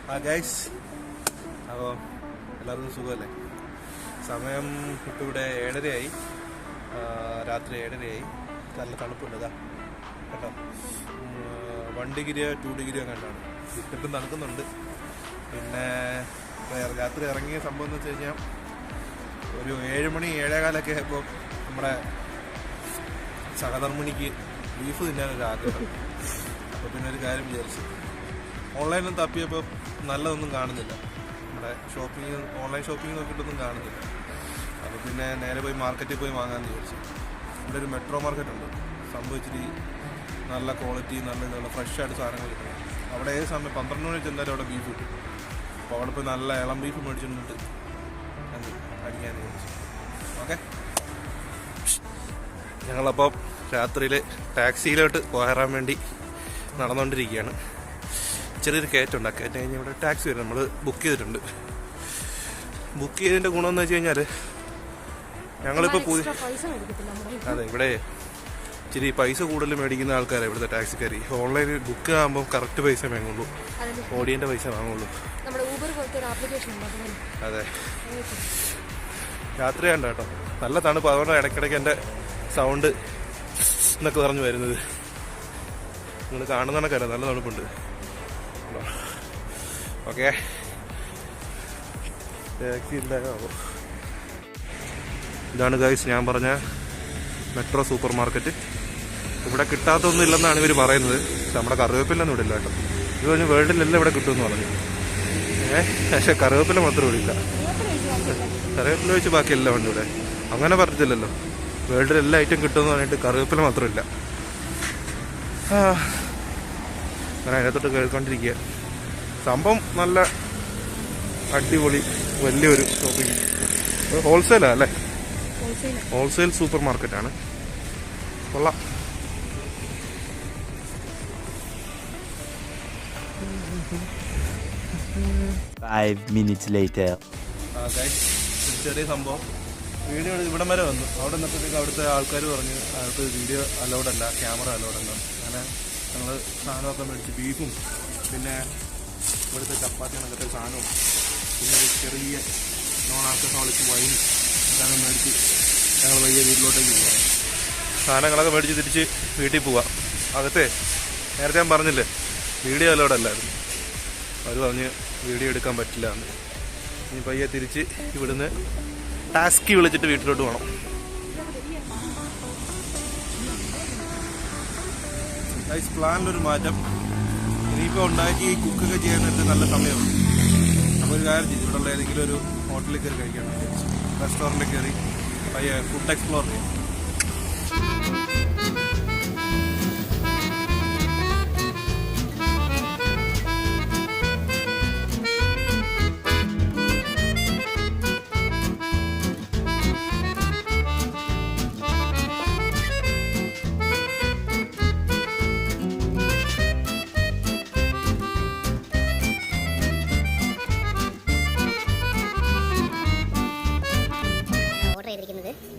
Guys, അപ്പോൾ എല്ലാവർക്കും സുഖമല്ലേ? സമയം ഇപ്പോൾ ഇവിടെ 7:30 രാത്രി 7:30. നല്ല തണുപ്പുണ്ട്. ഇതാ കേട്ടോ, 1 ഡിഗ്രിയോ 2 ഡിഗ്രിയോ കണ്ടാണ്. ഇട്ടിട്ടും തണുക്കുന്നുണ്ട്. പിന്നെ രാത്രി ഇറങ്ങിയ സംഭവം എന്ന് വെച്ച് കഴിഞ്ഞാൽ ഒരു 7 മണി 7:15 ഇപ്പോൾ നമ്മുടെ സഹധർമ്മിണിക്ക് ബീഫ് തിന്നാനൊരു ആഗ്രഹം. അപ്പോൾ പിന്നെ ഒരു കാര്യം വിചാരിച്ചു, ഓൺലൈനിൽ തപ്പിയപ്പോൾ നല്ലതൊന്നും കാണുന്നില്ല. നമ്മുടെ ഓൺലൈൻ ഷോപ്പിംഗ് നോക്കിയിട്ടൊന്നും കാണുന്നില്ല. അപ്പോൾ പിന്നെ നേരെ പോയി മാർക്കറ്റിൽ പോയി വാങ്ങാമെന്ന് വിചാരിച്ചു. ഇവിടെ ഒരു മെട്രോ മാർക്കറ്റ് ഉണ്ട്. സംഭവിച്ചിട്ട് നല്ല ക്വാളിറ്റി, നല്ല ഇതുള്ള ഫ്രഷായിട്ട് സാധനങ്ങൾ കിട്ടണം. അവിടെ ഏത് സമയം 12 മണിക്ക് എന്തായാലും അവിടെ ബീഫ് കിട്ടും. അപ്പോൾ അവിടെ പോയി നല്ല ഇളം ബീഫ് മേടിച്ചിട്ട് അടിക്കാൻ വിചാരിച്ചു. ഓക്കെ, ഞങ്ങളപ്പോൾ രാത്രിയിൽ ടാക്സിയിലോട്ട് കയറാൻ വേണ്ടി നടന്നുകൊണ്ടിരിക്കുകയാണ്. ചെറിയൊരു കയറ്റുണ്ട്. ആ കയറ്റം കഴിഞ്ഞ് ഇവിടെ ടാക്സി വരും. നമ്മൾ ബുക്ക് ചെയ്തിട്ടുണ്ട്. ബുക്ക് ചെയ്തതിൻ്റെ ഗുണമെന്ന് വെച്ച് കഴിഞ്ഞാൽ ഞങ്ങളിപ്പോൾ അതെ, ഇവിടെ ഇച്ചിരി പൈസ കൂടുതൽ മേടിക്കുന്ന ആൾക്കാരാണ് ഇവിടുത്തെ ടാക്സിക്കാർ. ഓൺലൈനിൽ ബുക്ക് ആകുമ്പോൾ കറക്റ്റ് പൈസ വാങ്ങുള്ളൂ, ഓടിയൻ്റെ പൈസ വാങ്ങുള്ളൂ. അതെ, രാത്രിയാണ്ട് കേട്ടോ, നല്ല തണുപ്പ്. അതുകൊണ്ടാണ് ഇടയ്ക്കിടയ്ക്ക് എൻ്റെ സൗണ്ട് എന്നൊക്കെ പറഞ്ഞു വരുന്നത്. നിങ്ങൾ കാണുന്നതൊക്കെ നല്ല തണുപ്പുണ്ട്. ഓക്കെ, ടാക്സി ഉണ്ടാകാമോ? ഇതാണ് ഗൈസ് ഞാൻ പറഞ്ഞ മെട്രോ സൂപ്പർ മാർക്കറ്റ്. ഇവിടെ കിട്ടാത്തൊന്നും ഇല്ലെന്നാണ് ഇവർ പറയുന്നത്. നമ്മുടെ കറിവേപ്പിലൊന്നും ഇവിടെ ഇല്ല കേട്ടോ. ഇത് പറഞ്ഞ് വേൾഡിലെല്ലാം ഇവിടെ കിട്ടുമെന്ന് പറഞ്ഞു. പക്ഷേ കറിവേപ്പില മാത്രം ഇവിടെ ഇല്ല. കറിവേപ്പില വെച്ച് ബാക്കിയെല്ലാം ഉണ്ട് ഇവിടെ. അങ്ങനെ പറഞ്ഞിട്ടില്ലല്ലോ, വേൾഡിൽ എല്ലാ ഐറ്റം കിട്ടുമെന്ന് പറഞ്ഞിട്ട് കറിവേപ്പില മാത്രമില്ല. അങ്ങനെ അതിനകത്തോട്ട് കേൾക്കൊണ്ടിരിക്കുക. സംഭവം നല്ല അടിപൊളി വലിയൊരു ഷോപ്പിംഗ്. ഹോൾസെയിലാ അല്ലേ? ഹോൾസെയിൽ സൂപ്പർ മാർക്കറ്റാണ്. കൊള്ളാം. ചെറിയ സംഭവം വീഡിയോ ഇവിടം വരെ വന്നു. അവിടെ നിന്നപ്പോഴത്തേക്ക് അവിടുത്തെ ആൾക്കാർ പറഞ്ഞു അവർക്ക് വീഡിയോ അലൗഡല്ല, ക്യാമറ അലൗഡല്ല. അങ്ങനെ ഞങ്ങൾ സാധനമൊക്കെ മേടിച്ച് ബീഫും പിന്നെ ഇവിടുത്തെ ചപ്പാത്തി അങ്ങനത്തെ സാധനവും പിന്നെ ഒരു ചെറിയ നോൺ ആൽക്കഹോളിക് വൈനും സാധനം മേടിച്ച് ഞങ്ങൾ വയ്യ വീട്ടിലോട്ടേക്ക് പോകാം. സാധനങ്ങളൊക്കെ മേടിച്ച് തിരിച്ച് വീട്ടിൽ പോവാം. അകത്തെ നേരത്തെ ഞാൻ പറഞ്ഞില്ലേ വീഡിയോ അലൗഡല്ലായിരുന്നു. അവർ പറഞ്ഞ് വീഡിയോ എടുക്കാൻ പറ്റില്ല എന്ന്. ഇനി പയ്യെ തിരിച്ച് ഇവിടുന്ന് ടാക്സി വിളിച്ചിട്ട് വീട്ടിലോട്ട് പോകണം. പ്ലാനിലൊരു മാറ്റം. ഇനിയിപ്പോൾ ഉണ്ടാക്കി കുക്കൊക്കെ ചെയ്യാനായിട്ട് നല്ല സമയമാണ്. അപ്പോൾ ഒരു കാര്യം ചെയ്തു, ഇവിടെയുള്ള ഏതെങ്കിലും ഒരു ഹോട്ടലിൽ കയറി കഴിക്കാൻ വിചാരിച്ചു. റെസ്റ്റോറൻറ്റിൽ കയറി പയ്യെ ഫുഡ് എക്സ്പ്ലോർ ചെയ്യും.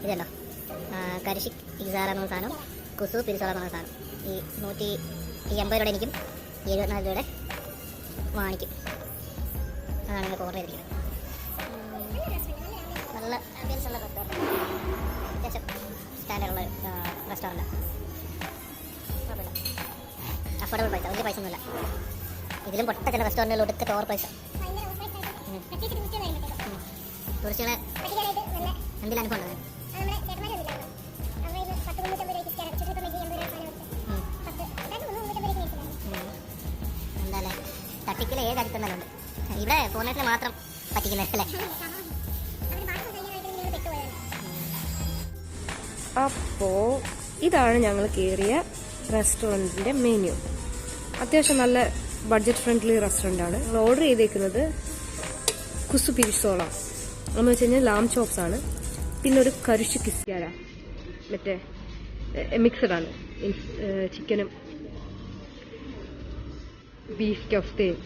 ഇതല്ലോ കരിഷിക് ഇസാറ എന്ന സാധനം, കുസു പിരിസോള എന്ന സാധനം. ഈ 180 രൂപയുടെ എനിക്കും 74 രൂപയുടെ വാങ്ങിക്കും. അതാണ് നിങ്ങൾക്ക് ഓർഡർ ചെയ്തിരിക്കുന്നത്. നല്ല ആംബിയൻസ് ഉള്ള റെസ്റ്റോറൻറ്റ്, അത്യാവശ്യം സ്റ്റാൻഡേർഡുള്ള റെസ്റ്റോറൻറ്റാണ്. കുഴപ്പമില്ല, അഫോർഡബിൾ പൈസ, വലിയ പൈസ ഒന്നുമില്ല. ഇതിലും പൊട്ട ചില റെസ്റ്റോറൻറ്റുകൾ ഒടുക്കത്തെ ഓവർ പൈസ. ടൂറിസ്റ്റുകളെ എന്തെങ്കിലും അനുഭവം ഉണ്ടോ? എന്താല്ലേ, തട്ടിക്കൽ ഏത് അടുത്തുണ്ട്. ഇവിടെ ഫോണിൽ മാത്രം പറ്റിക്കുന്നത് അല്ലേ? അപ്പോൾ ഇതാണ് ഞങ്ങൾ കയറിയ റെസ്റ്റോറൻറ്റിൻ്റെ മെനു. അത്യാവശ്യം നല്ല ബഡ്ജറ്റ് ഫ്രണ്ട്ലി റെസ്റ്റോറൻ്റാണ്. നമ്മൾ ഓർഡർ ചെയ്തേക്കുന്നത് കുസു പിരിസോള എന്ന് വെച്ച് കഴിഞ്ഞാൽ ലാം ചോപ്സ് ആണ്. പിന്നെ ഒരു കരിഷ് കിസ്കാര, മറ്റേ മിക്സഡ് ആണ്. ചിക്കനും ബീഫ് കഫ്തയും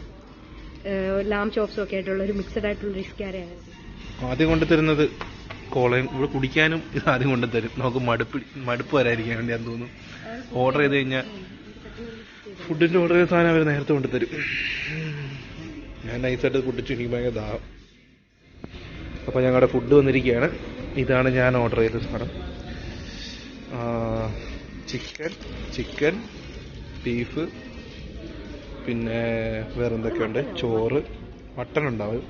ലാം ചോപ്സും ഒക്കെ ആയിട്ടുള്ള ഒരു മിക്സഡ് ആയിട്ടുള്ള റിസ്കാരയാണ്. ആദ്യം കൊണ്ടുതരുന്നത് കോളയും ഇവിടെ കുടിക്കാനും ഇത് ആദ്യം കൊണ്ടുതരും. നമുക്ക് മടുപ്പ് വരാതിരിക്കാൻ വേണ്ടി ഞാൻ തോന്നുന്നു. ഓർഡർ ചെയ്ത് കഴിഞ്ഞാൽ ഫുഡിന്റെ ഓർഡർ ചെയ്ത സാധനം അവർ നേരത്തെ കൊണ്ടുതരും. ഞാൻ നൈസായിട്ട് കുട്ടിച്ചു, എനിക്ക് ഭയങ്കര ദാഹം. അപ്പോൾ ഞങ്ങളുടെ ഫുഡ് വന്നിരിക്കുകയാണ്. ഇതാണ് ഞാൻ ഓർഡർ ചെയ്ത സാധനം. ചിക്കൻ ബീഫ്, പിന്നെ വേറെന്തൊക്കെയുണ്ട്, ചോറ്, മട്ടൺ ഉണ്ടാവും,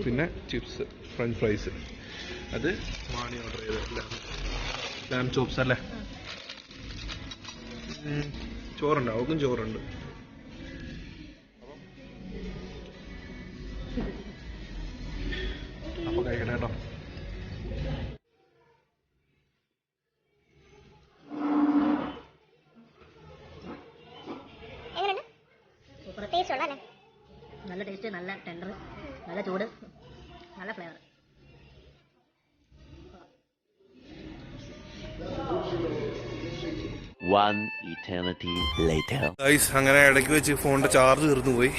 പിന്നെ ചിപ്സ്, ഫ്രഞ്ച് ഫ്രൈസ്. അത് മാണി ഓർഡർ ചെയ്ത ലാം ചോപ്സ് അല്ലേ. ചോറുണ്ട്, അവർക്കും ചോറുണ്ട്. അപ്പോൾ കഴിക്കണേ കേട്ടോ. സൂപ്പർ ടേസ്റ്റ് ഉള്ളല്ലേ? നല്ല ടേസ്റ്റ്, നല്ല ടെൻഡർ, നല്ല ചൂട്, നല്ല flavour. One eternity later. Guys, അങ്ങനെ ഇടയ്ക്ക് വെച്ച് ഫോണിൻ്റെ ചാർജ് തീർന്നു പോയി.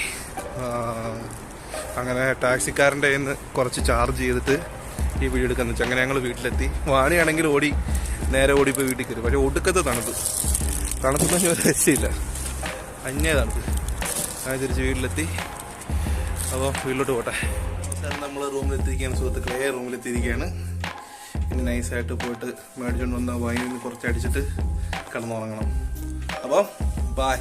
അങ്ങനെ ടാക്സിക്കാരൻ്റെ കയ്യിൽ നിന്ന് കുറച്ച് ചാർജ് ചെയ്തിട്ട് ഈ വീഡിയോ എടുക്കാന്ന് വെച്ചാൽ അങ്ങനെ ഞങ്ങൾ വീട്ടിലെത്തി. വാണിയാണെങ്കിൽ നേരെ ഓടിപ്പോയി വീട്ടിൽ കയറി. പക്ഷേ ഒടുക്കത്തെ തണുത്തൊന്നും ഒരു രക്ഷയില്ല, അന്യ തണുപ്പ്. അങ്ങനെ തിരിച്ച് വീട്ടിലെത്തി. അപ്പോൾ വീട്ടിലോട്ട് പോട്ടെ. നമ്മൾ റൂമിലെത്തിയിരിക്കുകയാണ് സുഹൃത്തുക്കളെ, റൂമിലെത്തിയിരിക്കുകയാണ്. ഇനി നൈസായിട്ട് പോയിട്ട് മേടിച്ചുകൊണ്ട് വന്ന വൈനിൽ കുറച്ച് അടിച്ചിട്ട് കിടന്നുറങ്ങണം. അപ്പോൾ ബായ്.